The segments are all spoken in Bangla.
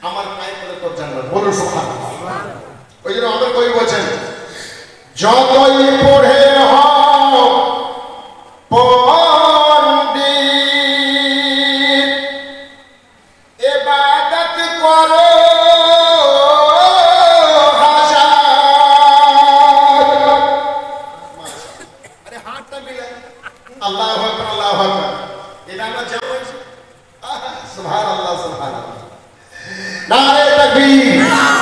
আমার পায়ে পড়ে তোর জান্নাত। বলুন সুবহানাল্লাহ। ওই জন্য আমাদের কবি বলছেন, যতই পড়ে হও পণ্ডিত, ইবাদত করো আল্লাহু আকবার, আল্লাহু আকবার। এটা আমরা জানি। সুবহানাল্লাহ, সুবহানাল্লাহ। নারে তাকবীর,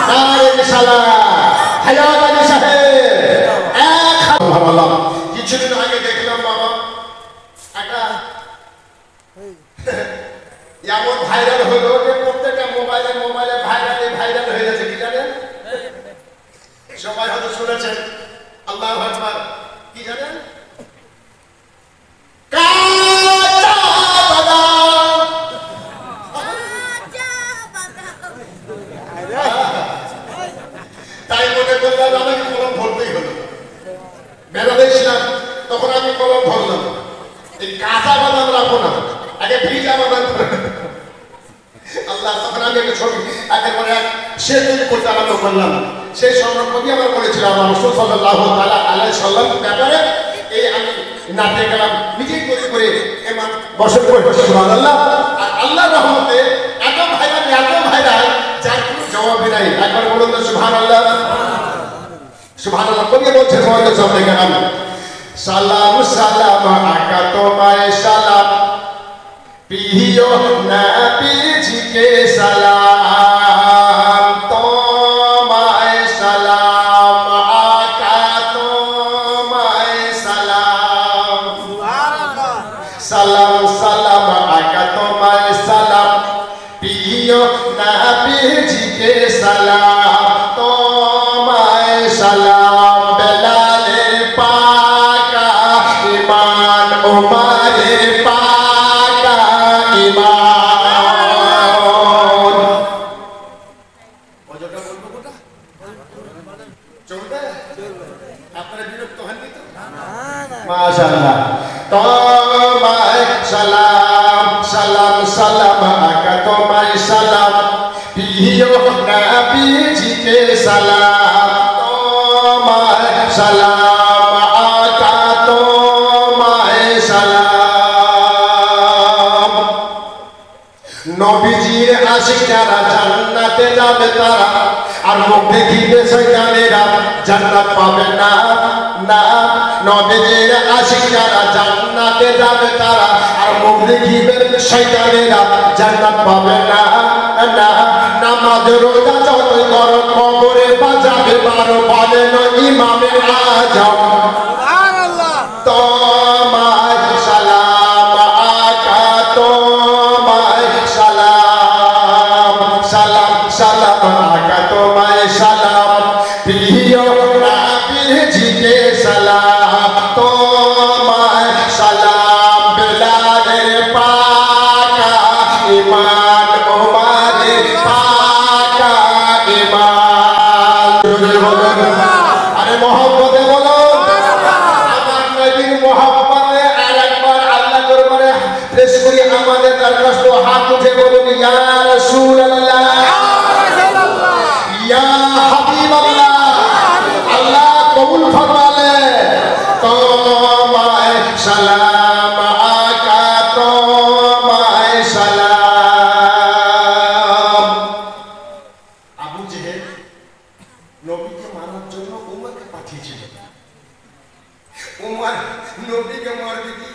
নারে রিসালাত, হায়াত আলী সাহেব। সুবহানাল্লাহ। কিছুদিন আগে দেখলাম বাবা একটা এমন ভাইরাল হলো যে প্রত্যেকটা মোবাইলে ভাইরাল হয়ে যাচ্ছে। কি জানেন? সবাই হয়তো শুনেছেন। আল্লাহু আকবার। কি জানেন? তাই মনে করলাম আমাকে কলম ভরতেই হলো। মেলাতে ছিলাম তখন আমি কলম ভরলাম। এই কাঁচা বাদাম রাখো না, আগে ভিজা বাদাম। আল্লাহ, তখন আমি একটা ছবি একেবারে সে তৈরি করতে আরম্ভ করলাম। সেই সংরক্ষণই আমার বলেছিল আমার রাসূল সাল্লাল্লাহু তাআলা আলাইহি সাল্লাম ব্যাপারে। এই আমি নাতে গেলাম নিজেই তৈরি করে এমন বসে পড়ে। সুবহানাল্লাহ। আর আল্লাহর রহমতে এত ভাইরাল যার কোনো জবাবই নাই। একবার বলুন তো সুবহানাল্লাহ, সুবহানাল্লাহ। কবি বলছেন তোমাদের সামনে কেন, সালাম সালাম আকা তোমায় সালাম, প্রিয় নবীজিকে সালাম, তোমায় সালাম আকা তোমায় সালাম, সালাম সালাম আকা তোমায় সালাম, প্রিয় নবীজিকে সালাম, তোমায় সালাম, বেলালের পাকা ঈমান, ওমরের পাকা ঈমান। ওজোটা বলবো কোটা চলবে? আপনারা বিরক্ত হননি তো? মাশাআল্লাহ। তোমায় সালাম সালাম সালাম আকা তোমায় সালাম, প্রিয় নবীজিকে সালাম, তোমায় সালাম আকা তোমায় সালাম। নবীজির আশিক যারা জান্নাতে যাবে তারা, আর মুখ দেখিবে শয়তানেরা জান্নাত পাবে না। না, নবীজির আশিক যারা জান্নাতে যাবে তারা, আর মুখ দেখিবে শয়তানেরা জান্নাত পাবে না। না, নামাজ রোজা যতই করো কবরে বাজাবে বারো, বলেন ইমামে আজম। সুবহানাল্লাহ। তোমায় সালাম আকা তোমায় সালাম, সালাম সালাম আকা তোমায় সালাম, প্রিয় নবীজিকে সালাম, তোমায় সালাম, বেলালের পাকা ঈমান, ওমরের পাকা ঈমান। আরে মহব্বতে বলো, আমার নবীর মহব্বতে আরেকবার আল্লাহ দরবারে পেশ করি আমাদের দরখাস্ত। হাত উঠে বলুন, ইয়া রাসূলুল্লাহ, ইয়া হাবিবাল্লাহ। আল্লাহ কবুল ফরমালে। তোমায় সালাম আকা তোমায় সালাম। আবু জেহেল নবীকে মারার জন্য উমরকে পাঠিয়েছিল। উমর নবীকে মারবে কি,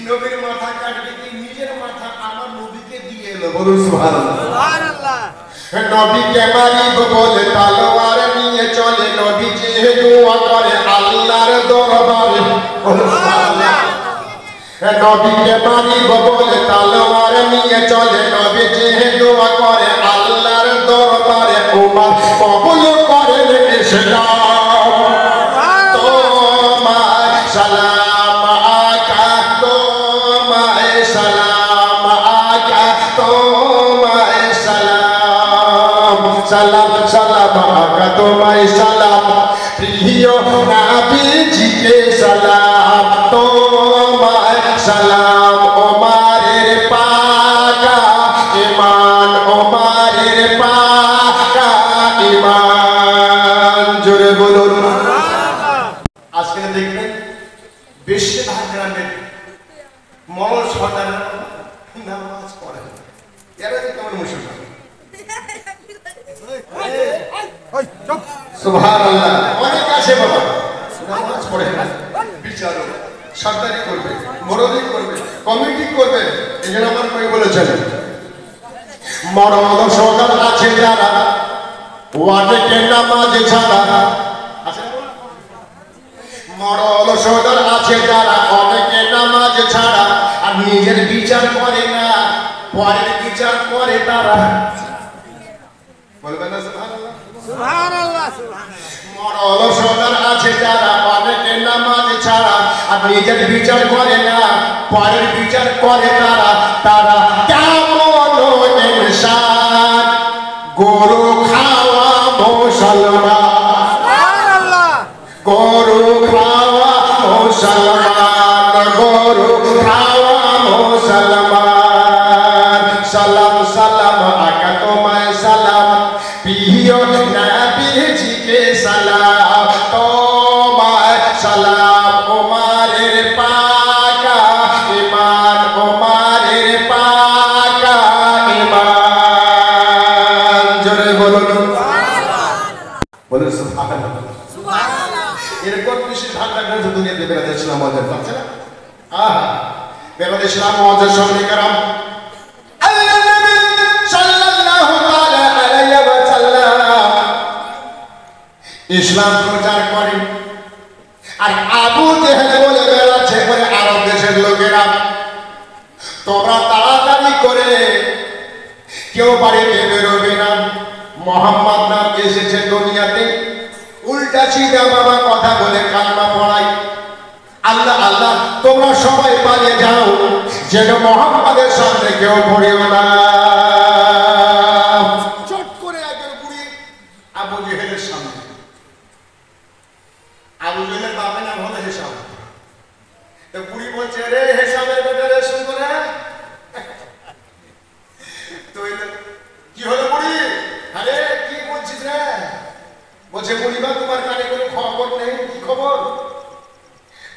নবীর মাথা কাটবে কি, নিজের মাথা আমার নবীকে দিয়ে এলো। বলুন সুবহানাল্লাহ, সুবহানাল্লাহ। নবীকে মারিব বলে তলোয়ার নিয়ে চলে, নবী যে দোয়া করে আল্লাহর দরবারে। বলুন সুবহানাল্লাহ। নবীকে মারিব বলে তলোয়ার নিয়ে চলে, নবী যে দোয়া করে আল্লাহর দরবারে। উমর কবুল করেন ইসলাম, তোমায় সালাম আকা তোমায় সালাম আকা তোমায় সালাম, সালাম সালাম আকা তোমায় সালাম, প্রিয় নবীজিকে সালাম, তোমায় সালাম, ওমরের পাকা ঈমান, ওমরের ওমারের পাকা ঈমান জোরে বলুন। আজকে দেখবেন বেশিরভাগ গ্রামের মরল সর্দার নামাজ পড়ে, এরা যে কেমন মুসলমান। সুবহানাল্লাহ, অনেক আছে বাবা নামাজ পড়ে না, বিচারক সরকারি করবে, মরলি করবে, কমিটি করবে। এই জন্য আমার কই বলেছেন মরল সর্দার আছে যারা ওয়াজে নামাজ ছাড়া, মরল সর্দার আছে যারা অনেকে নামাজ ছাড়া, আর নিজের বিচার করে না, পরের বিচার করে তারা। বলবেন না সুবহানাল্লাহ? সুবহানাল্লাহ। মরল সর্দার আছে যারা অনেকে নামাজ ছাড়া, আর নিজের বিচার করে না, পরের বিচার করে তারা। তারা কেমন ইনসান গরু খাওয়া মুসলমান, গরু খাওয়া মুসলমান, গরু খাওয়া মুসলমান। সালাম সালাম আকা তোমায় সালাম, প্রিয় নবীজিকে সালাম, তোমায় সালাম। ওমারের পাকা ঈমান, ওমারের পাকা ঈমান জোরে বলুন। বলুন সুবহানাল্লাহ। এরকম বেশিরভাগ গ্রন্থ দুনিয়াতে বেরাতে ইসলাম মজার পাচ্ছে না। আহা, বেরাতে ইসলাম মজার সঙ্গে কারাম আল্লাহ নবী সাল্লাল্লাহু আলাইহি ওয়া সাল্লাম ইসলাম প্রচার করেন। আর আবু জেহেল বলে বেড়াচ্ছে বলে আরব দেশের লোকেরা, তোমরা তাড়াতাড়ি করে কেউ বাড়িতে বেরোবে না, মোহাম্মদ নাম এসেছে দুনিয়াতে, উল্টা সিধা বাবা কথা বলে কালমা পড়াই। আল্লাহ আল্লাহ তোমরা সবাই পালিয়ে যাও, যেন মোহাম্মদের সামনে কেউ পড়িও না। চট করে একজন বুড়ি আবু জেহেলের সামনে, আবু জেহেলের বাপের নাম হলো হিসাম। তো বুড়ি বলছে, রে হিসামের বেটা রে, শুনতো না? তো কি হলো বুড়ি? আরে কি বলছিস রে? বলছে বুড়িমা তোমার কানে কোনো খবর নেই? কি খবর?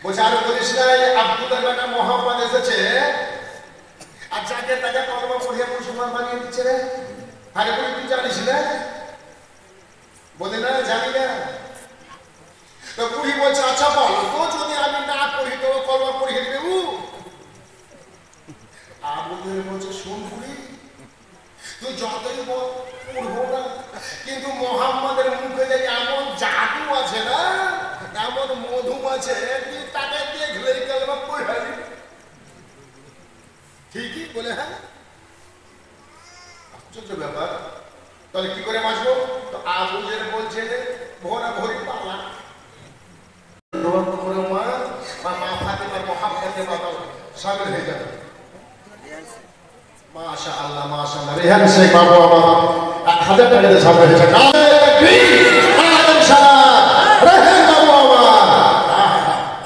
বলছে আর বলিস না, আব্দুল্লাহর বেটা মোহাম্মদ এসেছে, আর যাকে তাকে কলমা পড়িয়ে মুসলমান বানিয়ে দিচ্ছে রে। আরে বুড়ি তুই জানিস না? বলে না জানি না। তো বুড়ি বলছে আচ্ছা বল তো, যদি আমি না পড়ি তো কলমা পড়িয়ে দেবে ও? আবুদের বলছে শোন বুড়ি, তুই যতই বল পড়বো না, কিন্তু মোহাম্মদের মুখে যে এমন জাদু আছে না, এমন মধু আছে, তুই তাকে দিয়ে ঘুরে কালমা পড়াবি। ঠিকই বলে। হ্যাঁ, আশ্চর্য ব্যাপার। তাহলে কি করে বাঁচবো? তো আবুদের বলছে ভোরা ভরি পালা করে মা বা মা ফাতেমার মোহাম্মদে বাবা সামিল হয়ে যাবে। মাশাআল্লাহ মাশাআল্লাহ, রেহান শেখ বাবু আমার 1000 টাকা দিয়ে সামনে হয়েছে। রেহান বাবু আমার,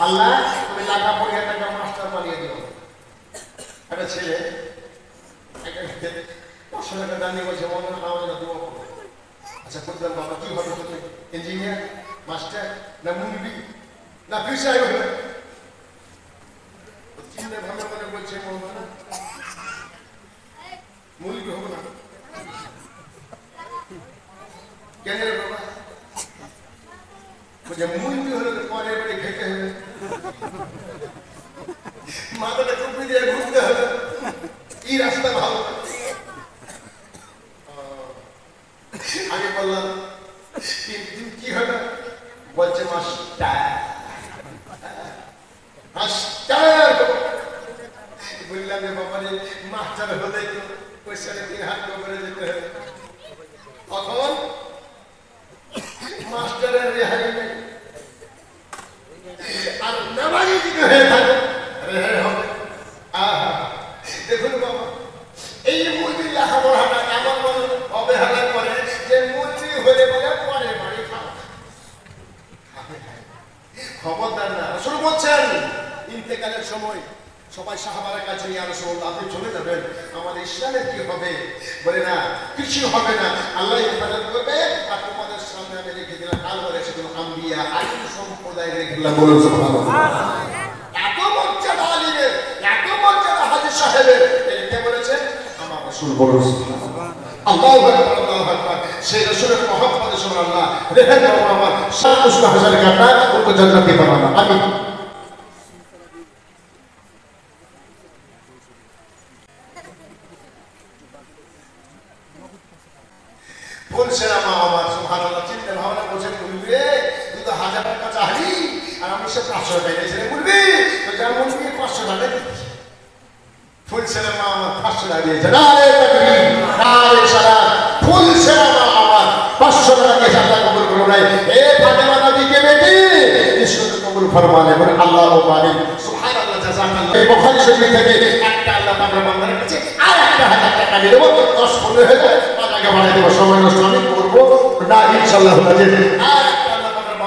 আল্লাহ তুমি লাখা পড়িয়ে টাকা মাস্টার বানিয়ে দিও। একটা ছেলে 500 টাকা দান নিয়ে বলছে মনে হয় দোয়া করো। আচ্ছা করতাম বাবা, কি হবে তুমি? ইঞ্জিনিয়ার, মাস্টার, না মুরবি, না ফিসাই হবে? চিন্তা ভাবনা করে বলছে মুরবি হবো না। কেন রে বাবা? বলছে মুরবি হলে পরের বাড়ি খেতে হবে, মাথাটা টুপি দিয়ে ঘুরতে হবে, এই রাস্তা ভালো। আমি বললাম কি হবে? বলছে মাস্টার। বললাম যে বাবারে মাস্টার হলে তো পয়সাটা 3 হাত করে যেতে হবে। তখন মাস্টারের রেহাই নেই, আর নামাজি যদি হয়ে থাকে রেহাই হবে। আহা, দেখুন বাবা, এই মুরগির লেখাপড়াটা এমন মনে অবহেলা করে যে মুরগি হলে বলে পরে বাড়ি খাও। খবরদার না। রাসূল বলছেন ইন্তেকালের সময় সবাই সাহাবারা কাছে ইয়া রাসূলুল্লাহ আপনি চলে যাবেন, আমাদের ইসলামের কি হবে? বলে না, কিছু হবে না, আল্লাহ হেফাজত করবে। আর তোমাদের সামনে আমি রেখে দিলাম আল্লাহর সেগুলো আম্বিয়া আলিম সম্প্রদায় রেখে দিলাম। বলুন সুবহানাল্লাহ। এত মর্যাদা আলিমের, এত মর্যাদা হাজী সাহেবের, কে বলেছে? আমার রাসূল। বলুন সুবহানাল্লাহ। আল্লাহু আকবার, আল্লাহু আকবার। সেই রাসূলের মহব্বতে সুবহানাল্লাহ রেখে দাও আমার ৭০,০০০ কাটা ওকে জান্নাতে বানানো। আমিন। বলছেন আমার সুবহানাল্লাহ, চিন্তা ভাবনা করছেন, বলবে তুই তো ১০০০ টাকা চাহি আর আমি সে ৫০০ টাকা দিয়েছিলাম, বলবি তো যা বলবি ৫০০ টাকা দিচ্ছি। ফুলছেন আমার ৫০০ টাকা দিয়েছে, না রে তাকবীর, না রে সালাত। ফুলছেন আমার ৫০০ টাকা দিয়ে আল্লাহ কবুল করো নাই। এ ফাতেমা নবীকে বেটি ঈশ্বর কবুল ফরমালে। বলে আল্লাহু পাকের সুবহানাল্লাহ, জাযাকাল্লাহ। এই বুখারী শরীফ থেকে একটা আল্লাহ পাকের বান্দার কাছে আর একটা ১০০০ টাকা দিয়ে দেব, ১০-১৫ হাজার টাকা বাড়াই দেব। সময় নষ্ট আমি করবো না ইনশাআল্লাহ। আর একটা আল্লাহ পাকের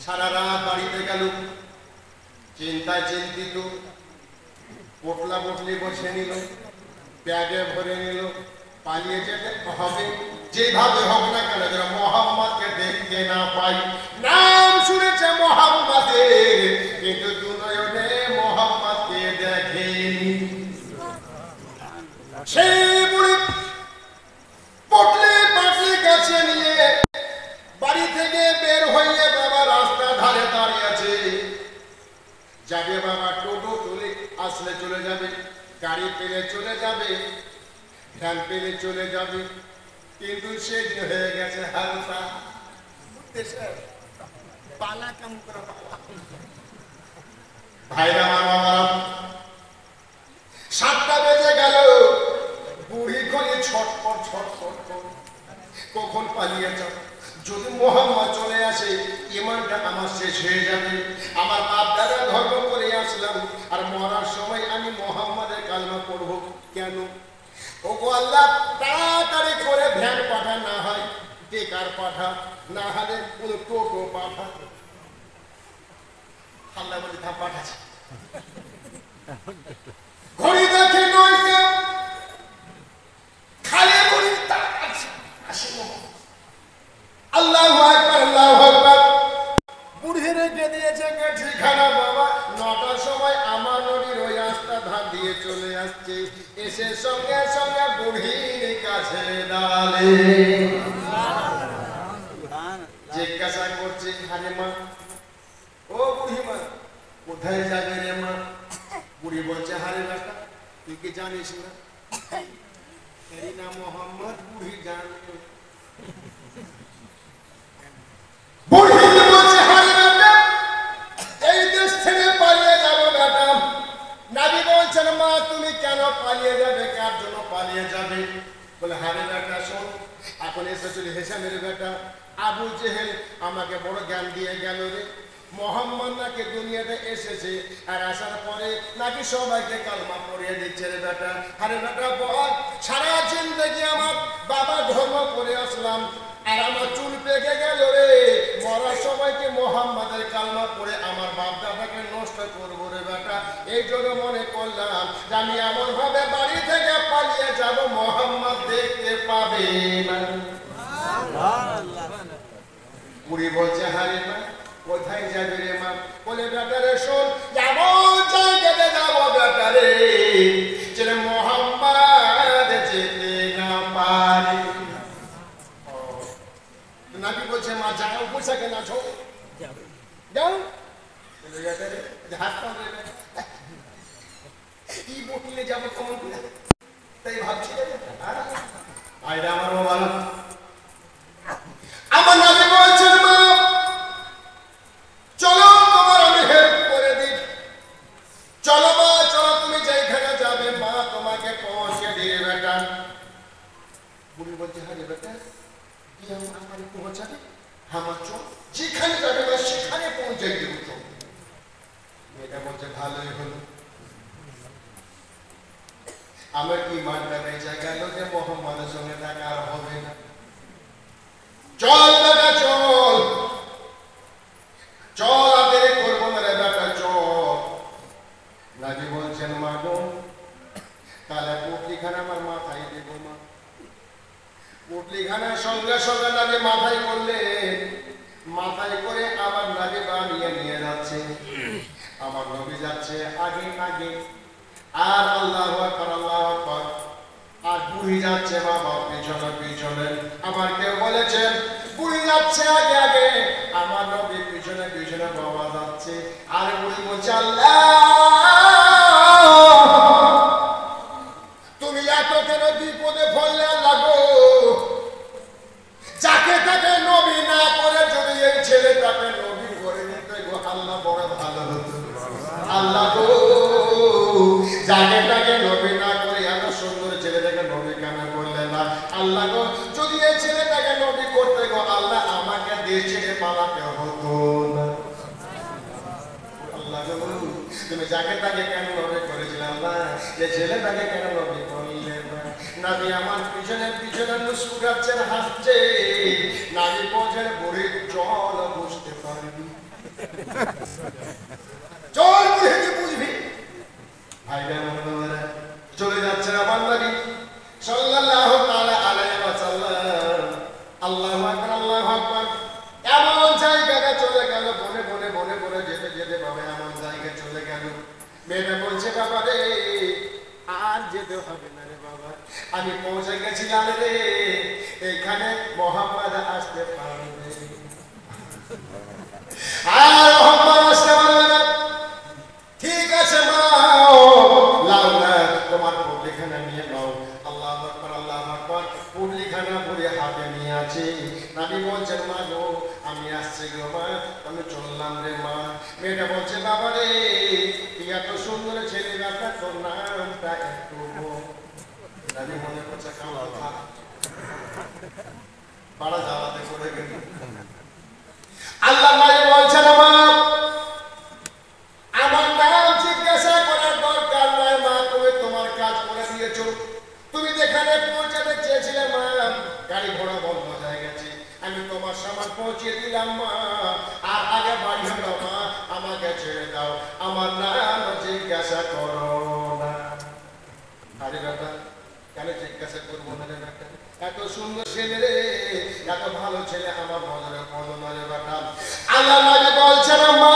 সারা রাত বাড়িতে গেল, চিন্তায় চিন্তিত, পোটলা পোটলি বসে নিল, ব্যাগে ভরে নিল, পালিয়ে যেতে হবে যেভাবে হোক না কেন, যেন মোহাম্মদকে দেখতে না পাই। নাম শুনেছে মোহাম্মদের, কিন্তু দুনয়নে মোহাম্মদকে দেখেনি। সেই বুড়ি পটলি পাটলি কাছে নিয়ে বাড়ি থেকে বের হয়ে বাবা রাস্তা ধারে দাঁড়িয়ে আছে। যাবে বাবা, টোটো তুলে আসলে চলে যাবে, গাড়ি পেলে চলে যাবে, ভ্যান পেলে চলে যাবে, কিন্তু সে হয়ে গেছে হালকা পালা কাম করা। ভাইরা আমার ৭টা বেজে গেল, বুড়ি খনি ছটপট ছটপট কখন পালিয়ে যাও। যদি মোহাম্মদ চলে আসে ইমানটা আমার শেষ হয়ে যাবে। আমার বাপ দাদা ধর্ম করে আসলাম, আর মরার সময় আমি মোহাম্মদের কালমা পড়বো কেন? ওগো আল্লাহ, তাড়াতাড়ি করে ভ্যান পাঠা, না হয় টেকার পাঠা, না হলে কোনো টোটো পাঠা। আল্লাহ বলে তা পাঠাচ্ছে। ঘড়ি দেখে ৯টা, খালি ঘড়ি তাকাচ্ছে, আসে মোহাম্মদ। আল্লাহু আকবার, আল্লাহু আকবার। বুড়ি রেখে দিয়েছে ঠিকানা বাবা। ৯টার সময় আমার নদীর ওই রাস্তা ধার দিয়ে চলে আসছে, এসে সঙ্গে সঙ্গে বুড়ির কাছে দাঁড়ালে জিজ্ঞাসা করছে, আরে মা, ও বুড়ি মা, কোথায় যাবে রে মা? বুড়ি বলছে, হারে বেটা, তুই কি জানিস না এরই নাম মোহাম্মদ? বুড়ি জানে। বুড়ি বলছে, হারে বেটা, এই দেশ থেকে পালিয়ে যাবো বেটা। নবী বলছেন, মা তুমি কেন পালিয়ে যাবে, কার জন্য পালিয়ে যাবে? বলে, হারে বেটা শোন, এখন এসেছিল হেসামের বেটা আবু জেহেল আমাকে বড় জ্ঞান দিয়ে গেল রে। মোহাম্মদ নাকি দুনিয়াতে এসেছে, আর আসার পরে নাকি সবাইকে কালমা পড়িয়ে দিচ্ছে রে বেটা। আরে বেটা বল, সারা জিন্দেগি আমার বাবা ধর্ম করে আসলাম, আর আমার চুল পেকে গেল রে। মরার সময়কে মোহাম্মদের কালমা পড়ে আমার বাপ দাদাকে নষ্ট করবো রে বেটা। এই জন্য মনে করলাম যে আমি এমন ভাবে বাড়ি থেকে পালিয়ে যাব, মোহাম্মদ দেখতে পাবে না। বুড়ি বলছে, হারে মা, কোথায় যাবে রে মা? বলে, বেটারে শোন, এমন জায়গাতে যাবো বেটারে যেন মোহাম্মদ যেতে না পারে। নাবি বলছে, মা যাও, পোশাকে না ছো, যাও। হাত পা কি বটলে যাবো কেমন করে, তাই ভাবছি। আইরা আমার বাবা, আমার নাবি বলছেন, মা চলো, তোমার আমি হেল্প করে দিই। চলো মা, চলো, তুমি যেখানে যাবে মা তোমাকে পৌঁছে দিয়ে বেটা। বুড়ি বলছে, হারে বেটা, কি আমাকে পৌঁছাবে? আমার চল, যেখানে যাবে না সেখানে পৌঁছে দিব। মেয়েটা বলছে, ভালোই হলো, আমার ইমানটা বেঁচে গেল যে মোহাম্মদের সঙ্গে দেখা আর হবে না। চল বেটা চল, চল, আর দেরি করবো না রে বেটা, চল। মাথায় দেব মা। পুটলিখানা সঙ্গে সঙ্গে নাকি মাথায় করলেন, মাথায় করে আবার নাকি বানিয়ে নিয়ে যাচ্ছে। আমার নবী যাচ্ছে আগে আগে, আর আল্লাহু আকবার আল্লাহু আকবার, আর বুড়ি যাচ্ছে বাবা পিছনে পিছনে। আবার কেউ বলেছেন বুড়ি যাচ্ছে আগে আগে, আমার নবী পিছনে পিছনে বাবা যাচ্ছে। আর বুড়ি বলছে আল্লাহ তুমি এত কেন বিপদে পড়লে আল্লাহ গো, যাকে তাকে নবী না করে যদি এই ছেলেটাকে নবী করে নিতে গো আল্লাহ বড় ভালো হতো। আল্লাহ গো যাকে তাকে নবী না করে এত সুন্দর ছেলেটাকে নবী কেন করলে না আল্লাহ গো, যদি এই ছেলেটাকে নবী করতে গো আল্লাহ আমাকে দেশ ছেড়ে পালাতে হতো না। আল্লাহ গো তুমি যাকে তাকে কেন নবী করেছিলে আল্লাহ, এই ছেলেটাকে কেন নবী করলে না? নবী আমার পিছনে পিছনে মুস্কুরাচ্ছেন হাসছে, নবী বলছেন বুড়ির চল বুঝতে পারবি, চল বুঝে বুঝবি। ভাইরা মনোরা চলে যাচ্ছেন আমার নবী সাল্লাল্লাহু তাআলা আলাইহি ওয়াসাল্লাম। আল্লাহু আকবার আল্লাহু আকবার। এমন জায়গায় চলে গেল, বনে বনে বনে বনে যেতে যেতে বাবা এমন জায়গায় চলে গেল। মেয়েটা বলছে বাবা রে আর যেতে হবে না রে বাবা, আমি পৌঁছে গেছিলাম রে, এখানে মোহাম্মদ আসতে পারবে আর মোহাম্মদ আসতে পারবে না। ঠিক আছে মা লাও না, তোমার পুটলিখানা নিয়ে নাও। আল্লাহু আকবার আল্লাহু আকবার। পুটলিখানা পুরে হাতে নিয়ে আছে। নবী বলছেন মা গো আমি আসছি গো মা, আমি চললাম রে মা। মেয়েটা বলছে বাবা রে তুই এত সুন্দর ছেলে রাখা, তোর নামটা একটু নবী মনে করছে কালা কথা বড় জ্বালাতে করে গেল। আল্লাহ নবী বলছেন আমার নাম জিজ্ঞাসা করার দরকার নয় মা, তুমি তোমার কাজ করে দিয়েছো। তুমি যেখানে পৌঁছাতে চেয়েছিলে মা গাড়ি ঘোড়া বন্ধ হয়ে গেছে, আমি তোমার সামান পৌঁছে দিলাম মা, আর আগে বাড়ি হলো মা, আমাকে ছেড়ে দাও, আমার নাম জিজ্ঞাসা করো না। আরে বেটা কেন জিজ্ঞাসা করবো না রে বেটা, এত সুন্দর ছেলে রে, এত ভালো ছেলে আমার মনে পড়লো না রে বেটা। আল্লাহ নবী বলছেন মা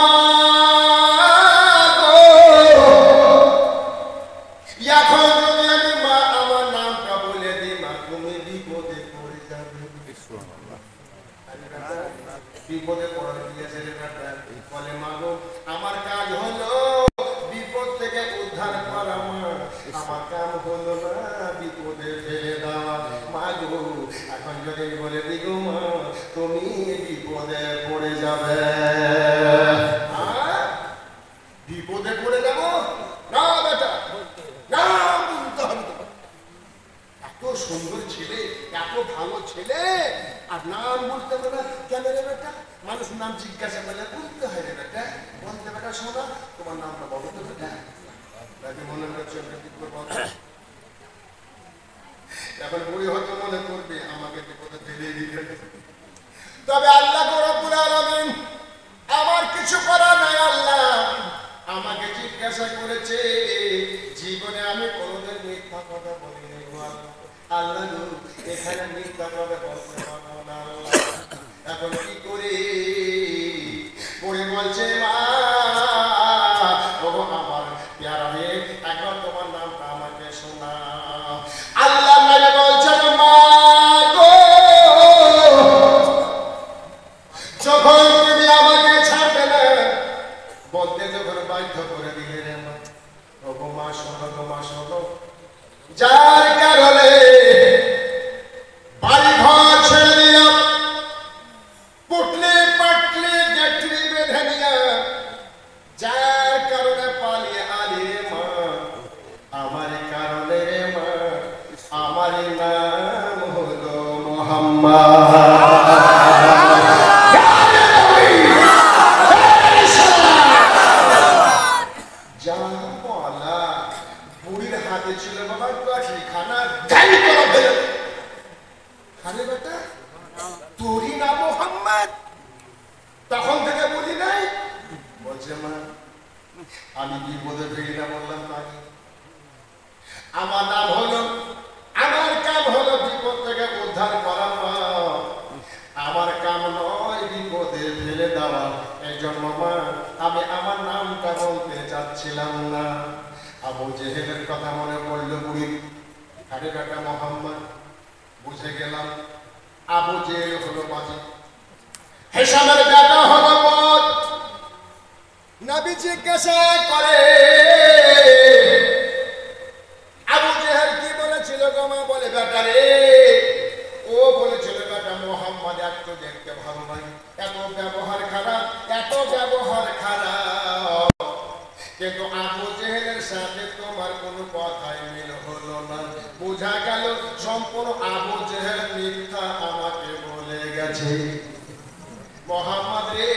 এখন যদি আমি মা আমার নামটা বলে দিই মা তুমি বিপদে পড়ে যাবে। বিপদে পড়ে দিয়েছে রে বেটা, বলে মা গো আমার কাজ হলো বিপদ থেকে উদ্ধার করা মা, আমার কাম হলো না বিপদে ফেলে দেওয়া। মা গো এখন যদি বলে দিই গো মা তুমি বিপদে পড়ে যাবে, বিপদে পড়ে যাব না বেটা, নাম বলতে হবে। এত সুন্দর ছেলে, এত ভালো ছেলে, আর নাম বলতে হবে না কেন রে বেটা? মানুষ নাম জিজ্ঞাসা করলে বলতে হয় রে বেটা, বলতে বেটা শোনা তোমার নামটা বলো তো বেটা। মনে হচ্ছে এখন বুড়ি হয়তো মনে করবে আমাকে বিপদে ফেলে দিবে, তবে আল্লাহ রাব্বুল আলামিন আমার কিছু করার নাই। আল্লাহ আমাকে জিজ্ঞাসা করেছে, জীবনে আমি কোনোদিন মিথ্যা কথা বলিনি গো আল্লাহ, এখানে মিথ্যা কথা বলতে পারবো না আল্লাহ, এখন কি করি? পড়ে বলছে মা ওগো আমার প্যারা রে, একবার তোমার নামটা আমাকে শোনা। আল্লাহ নবী বলছেন মা গো যখন তুমি আমাকে ছাড়বে না বলতে যখন বাধ্য করে দিলে রে মা, ওগো মা শোনো গো মা শোনো, যার কারণে বাড়ি ঘর ছেড়ে দিলাম, পুটলি পাটলি গেটলি বেঁধে নিলাম, যার কারণে পালিয়ে আলি রে মা, আমার কারণে রে মা, আমার নাম হলো মুহাম্মদ। বুড়ির হাতে ছিল বাবা কাঠি খানা গাই করা ফেলে, আরে বেটা তোরই নাম মুহাম্মদ, তখন থেকে বলি নাই? বলছে মা আমি বিপদে ফেরি না বললাম তাকে, আমার নাম হলো আরে বেটা মোহাম্মদ, বুঝে গেলাম আবু জেহেল হলো বাজি, হিশামের বেটা হলো বদ। নবী জিজ্ঞাসা করে, আবু জেহেল কি বলেছিল গো মা? বলে বেটা রে, ও বলেছিল বেটা মোহাম্মদ এত দেখতে ভালো লাগে, এত ব্যবহার খারাপ, এত ব্যবহার খারাপ, কিন্তু আবু জেহেলের সাথে তোমার কোনো কথাই মিল হলো না। বোঝা গেল সম্পূর্ণ আবু জেহেল মিথ্যা আমাকে বলে গেছে। মোহাম্মদ রে,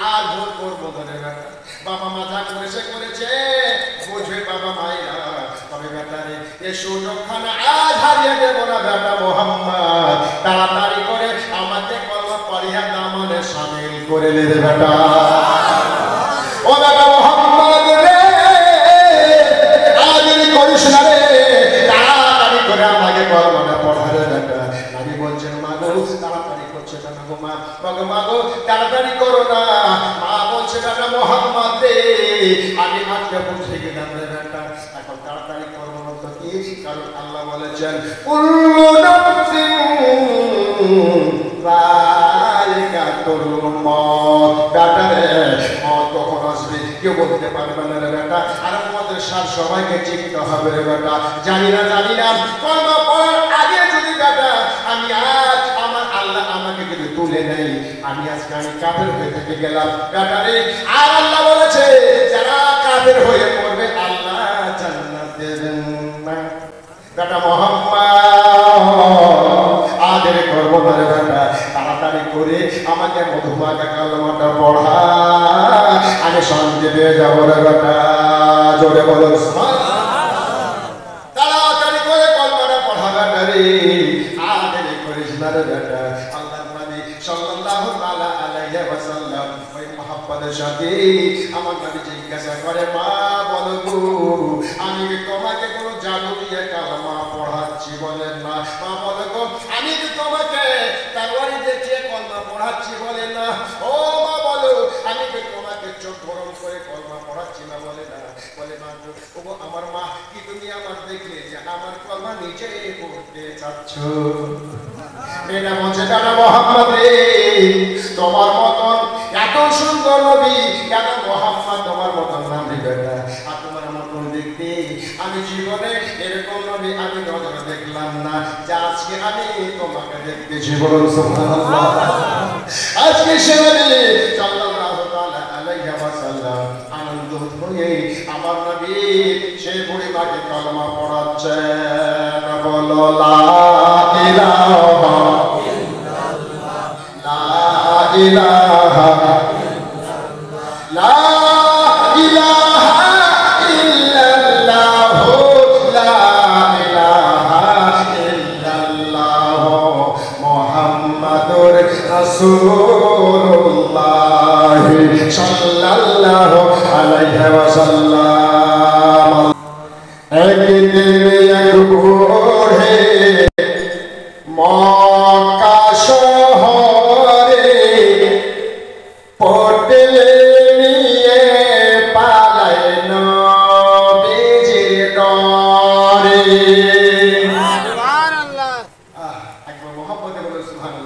আর ভুল করবো ধরে বেটা, বাবা মাথা করেছে বুঝবে বাবা মাইরা, তবে বেটা রে এই সুযোগখানা আজ হারিয়ে দেবো না বেটা মোহাম্মদ। তাড়াতাড়ি করে আমাকে কলমা পড়িয়া দামনে শামিল করে নে রে বেটা। ও বেটা মোহাম্মদ রে, আজ করিস না রে, তাড়াতাড়ি করে আমাকে কলমাটা পড়া রে বেটা। নবী বলছেন মা গো তাড়াতাড়ি করছে না গো মা, মা গো তাড়াতাড়ি করো না। মা বলছে বেটা মোহাম্মদ রে, আমি আজকে বুঝে গেলাম রে বেটা, এখন তাড়াতাড়ি করবো না তো কি? কারণ আল্লাহ বলেছেন কুল্লু নাফসিন যায়িকাতুল মউত। বেটা রে, মওত কখন আসবে কেউ বলতে পারবে না রে বেটা, আর আমাদের সার সবাইকে চিনতে হবে রে বেটা। জানি না কলমা পড়ার আগে যদি বেটা আমি আজ আমার আল্লাহ আমাকে যদি তুলে নেই, আমি আজকে কাফের হয়ে থেকে গেলাম বেটা রে। আর আল্লাহ বলেছে যারা কাফের হয়ে পড়বে আল্লাহ জান্নাত দেবেন না। বেটা মোহাম্মদ আদের করবো না রে বেটা, তাড়াতাড়ি করে আমাকে মধুমাখা কালমাটা পড়া, আমি শান্তি পেয়ে যাবো রে বেটা। জোরে বলো তাড়াতাড়ি করে কলমাটা পড়া বেটা রে, আদের করিস না রে বেটা। আল্লাহ নবী সাল্লাল্লাহু তাআলা আলাইহি ওয়াসাল্লাম ওই মুহাম্মদের সাথে আমার নবী জিজ্ঞাসা করে মা বলো গো, আমি কি তোমাকে কোনো জাদু দিয়ে কালমা পড়াচ্ছি? বলেন না। মা বলে গো, আমি কি তোমাকে তরবারি দেখিয়ে কলমা পড়াচ্ছি? বলে না। ও মা বলো, আমি কি তোমাকে চোখ গরম করে কলমা পড়াচ্ছি? না। বলে না। বলে মা গো, ও আমার মা, কি তুমি আমার দেখলে যে আমার কলমা নিজে পড়তে চাচ্ছ? এটা বলছে দাদা মোহাম্মদ রে, তোমার মতন এত সুন্দর নবী, এত মোহাম্মদ তোমার মতন নাম দিবে না, আর তোমার মতন দেখতে আমি জীবনে এরকম নবী আমি নজরে দেখলাম না, যে আজকে আমি তোমাকে দেখতেছি। বলুন সুবহানাল্লাহ। আজকে সে নবী সাল্লাল্লাহু তাআলা আলাইহি ওয়াসাল্লাম আনন্দ হয়ে আমার নবী সেই বুড়িমাকে কলমা পড়াচ্ছেন। বলো লা ইলাহা ইল্লাল্লাহ, লা ইলাহা ইল্লাল্লাহ, লা ইলাহা ইল্লাল্লাহ, লা ইলাহা ইল্লাল্লাহ, মুহাম্মাদুর রাসূলুল্লাহ সাল্লাল্লাহু আলাইহি ওয়াসাল্লাম। একদিন এক বুড়ে মক্কা শহরে পটল নিয়ে পালায় নবীজির ডরে। সুবহানাল্লাহ। একবার মুহাম্মদে বলে সুবহানাল্লাহ।